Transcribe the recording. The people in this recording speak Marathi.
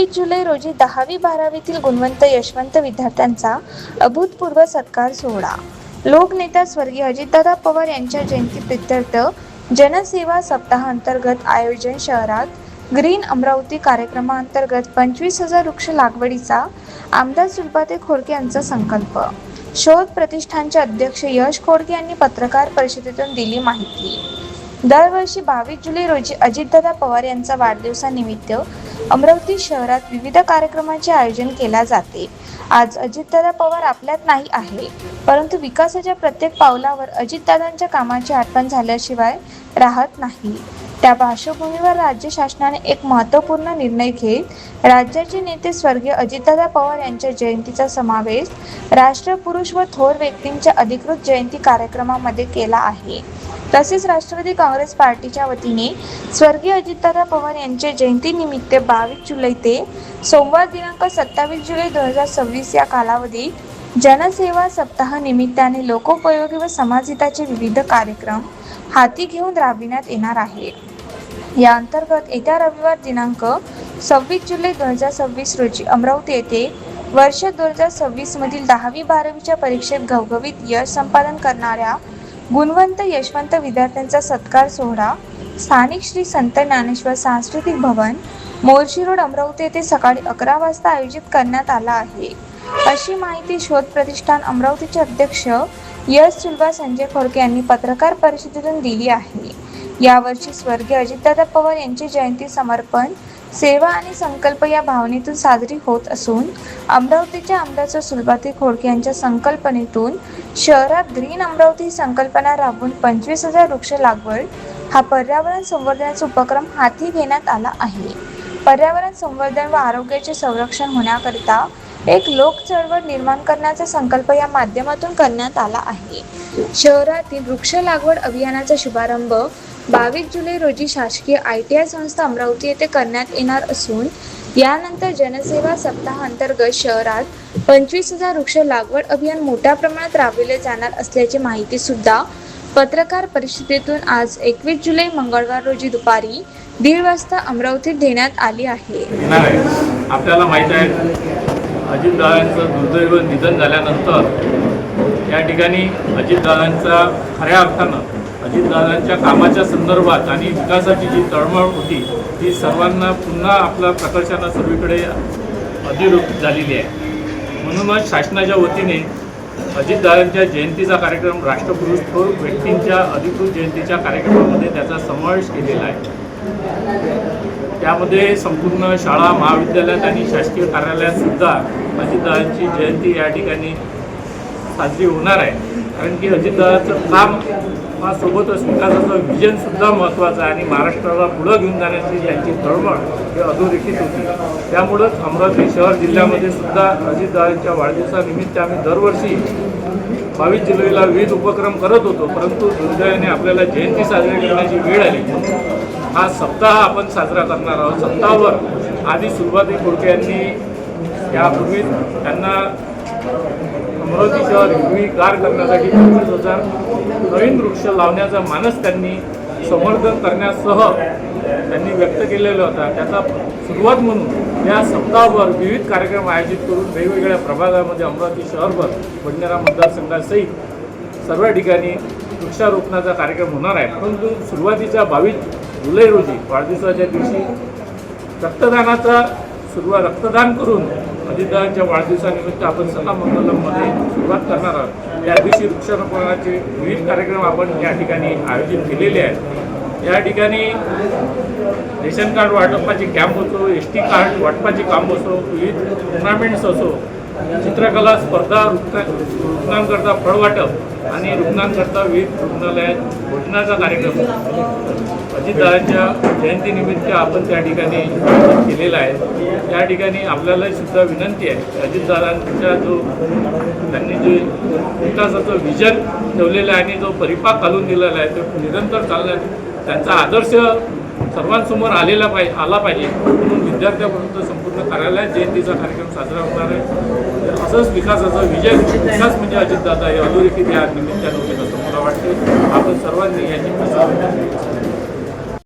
22 जुलै रोजी 10वी-12वीतील गुणवंत यशवंत विद्यार्थ्यांचा अभूतपूर्व सत्कार सोहळा. लोकनेता स्वर्गीय अजितदादा पवार यांच्या जयंतीप्रीत्यर्थ जनसेवा सप्ताहांतर्गत आयोजन. शहरात ग्रीन अमरावती कार्यक्रमांतर्गत 25,000 वृक्ष लागवडीचा आमदार सुलभाताई खोडके यांचा संकल्प. शोध प्रतिष्ठानचे अध्यक्ष यश खोडके यांनी पत्रकार परिषदेतून दिली माहिती. दरवर्षी 22 जुलै रोजी अजितदादा पवार यांचा वाढदिवसानिमित्त अमरावती शहरात विविध कार्यक्रमांचे आयोजन केले जाते. आज अजितदादा पवार आपल्यात नाही आहे, परंतु विकासाच्या प्रत्येक पावलावर अजितदादांच्या कामाची आठवण झाल्याशिवाय राहत नाही. त्या पार्श्वभूमीवर राज्य शासनाने एक महत्त्वपूर्ण निर्णय घेत राज्याचे नेते स्वर्गीय अजितदादा पवार यांच्या जयंतीचा समावेश राष्ट्रपुरुष व थोर व्यक्तींच्या अधिकृत जयंती कार्यक्रमामध्ये केला आहे. तसेच राष्ट्रवादी काँग्रेस पार्टीच्या वतीने स्वर्गीय अजितदादा पवार यांच्या जयंतीनिमित्त 22 जुलै ते सोमवार दिनांक 27 जुलै 2026 या कालावधीत जनसेवा सप्ताह निमित्ताने लोकोपयोगी व समाजहिताचे विविध कार्यक्रम हाती घेऊन राबविण्यात येणार आहे. या अंतर्गत येत्या रविवार दिनांक 26 जुलै 2026 रोजी अमरावती येथे वर्ष 2026 मधील 10वी-12वीच्या परीक्षेत घवघवीत यश संपादन करणाऱ्या गुणवंत यशवंत विद्यार्थ्यांचा सत्कार सोहळा स्थानिक श्री संत ज्ञानेश्वर सांस्कृतिक भवन, मोर्शी रोड, अमरावती येथे सकाळी 11 वाजता आयोजित करण्यात आला आहे, अशी माहिती शोध प्रतिष्ठान अमरावतीचे अध्यक्ष यश सुलभा संजय खोडके यांनी पत्रकार परिषदेतून दिली आहे. यावर्षी स्वर्गीय अजितदादा पवार यांची जयंती समर्पण, सेवा आणि संकल्प या भावनेतून साजरी होत असून अमरावतीच्या आमदार सुलभाताई खोडके यांच्या संकल्पनेतून शहरात ग्रीन अमरावती ही संकल्पना राबवून 25,000 वृक्ष लागवड हा पर्यावरण संवर्धनाचा उपक्रम हाती घेण्यात आला आहे. पर्यावरण संवर्धन व आरोग्याचे संरक्षण होण्याकरिता एक लोक चळवळ निर्माण करण्याचा संकल्प या माध्यमातून करण्यात आला आहे. शहरातील वृक्ष लागवड अभियानाचा शुभारंभ 22 जुलै रोजी शासकीय ITI संस्था अमरावती येथे करण्यात येणार असून यानंतर जनसेवा सप्ताहांतर्गत शहरात 25,000 वृक्ष लागवड अभियान मोठ्या प्रमाणात राबविले जाणार असल्याची माहिती सुद्धा पत्रकार परिषदेतून आज 21 जुलै मंगळवार रोजी दुपारी 1:30 वाजता अमरावतीत देण्यात आली आहे. आपल्याला माहित आहे, अजितदादांचं दुर्दैव निधन झाल्यानंतर या ठिकाणी अजितदादांचा खऱ्या अर्थानं अजितदादांच्या कामाच्या संदर्भात आणि विकासाची जी तळमळ होती ती सर्वांना पुन्हा आपल्या प्रकर्षानं सर्वीकडे अधोरेखित झालेली आहे. म्हणूनच शासनाच्या वतीने अजितदादांच्या जयंतीचा कार्यक्रम राष्ट्रपुरुष थोर व्यक्तींच्या अधिकृत जयंतीच्या कार्यक्रमामध्ये त्याचा समावेश केलेला आहे. त्यामध्ये संपूर्ण शाळा, महाविद्यालयात आणि शासकीय कार्यालयात सुद्धा अजितदादांची जयंती या ठिकाणी साजरी होणार आहे. कारण की अजितदादांचं काम सोबतच विकासाचं विजनसुद्धा महत्त्वाचं आहे आणि महाराष्ट्राला पुढं घेऊन जाण्याची त्यांची तळमळ ही अधोरेखित होती. त्यामुळंच अमरावती शहर जिल्ह्यामध्ये सुद्धा अजितदादांच्या वाढदिवसानिमित्त आम्ही दरवर्षी 22 जुलैला विविध उपक्रम करत होतो, परंतु दुर्दैवाने आपल्याला जयंती साजरी करण्याची वेळ आली. म्हणून हा सप्ताह आपण साजरा करणार आहोत. सप्ताहावर आधी सुलभाताई खोडके यांनी यापूर्वी त्यांना अमरावती शहर हिरवीगार करण्यासाठी 25,000 नवीन वृक्ष लावण्याचा मानस त्यांनी समर्थन करण्यासह त्यांनी व्यक्त केलेला होता. त्याचा सुरुवात म्हणून या सप्ताहावर विविध कार्यक्रम आयोजित करून वेगवेगळ्या प्रभागामध्ये अमरावती शहरभर बडनेरा मतदारसंघासहित सर्व ठिकाणी वृक्षारोपणाचा कार्यक्रम होणार आहे. परंतु सुरुवातीच्या 22 जुलै रोजी वाढदिवसाच्या दिवशी रक्तदान करून अजितदादांच्या वाढदिवसानिमित्त आपण सला मंगलममध्ये सुरुवात करणार आहोत. या दिवशी वृक्षारोपणाचे विविध कार्यक्रम आपण या ठिकाणी आयोजित केलेले आहेत. या ठिकाणी रेशन कार्ड वाटपाचे कॅम्प असो, ST कार्ड वाटपाचे काम असो, विविध टुर्नामेंट्स असो, चित्रकला स्पर्धा, रुग्णांकरता फळवाटप आणि रुग्णांकरता विविध रुग्णालयात भोजनाचा कार्यक्रम अजितदादांच्या जयंतीनिमित्त आपण त्या ठिकाणी केलेला आहे. या ठिकाणी आपल्याला सुद्धा विनंती आहे, अजितदादांच्या त्यांनी जे विकासाचं विजन ठेवलेलं आहे आणि जो परिपाक घालून दिलेला आहे तो निरंतर चालणार, त्यांचा आदर्श सर्वांसमोर आला पाहिजे. म्हणून विद्यार्थ्यापर्यंत संपूर्ण कार्यालयात जयंतीचा कार्यक्रम साजरा होणार आहे. असंच विकासाचा विकास म्हणजे अजितदादा हे अधोरेखित या निमित्तानं होते असं मला वाटते. आपण सर्वांनी याची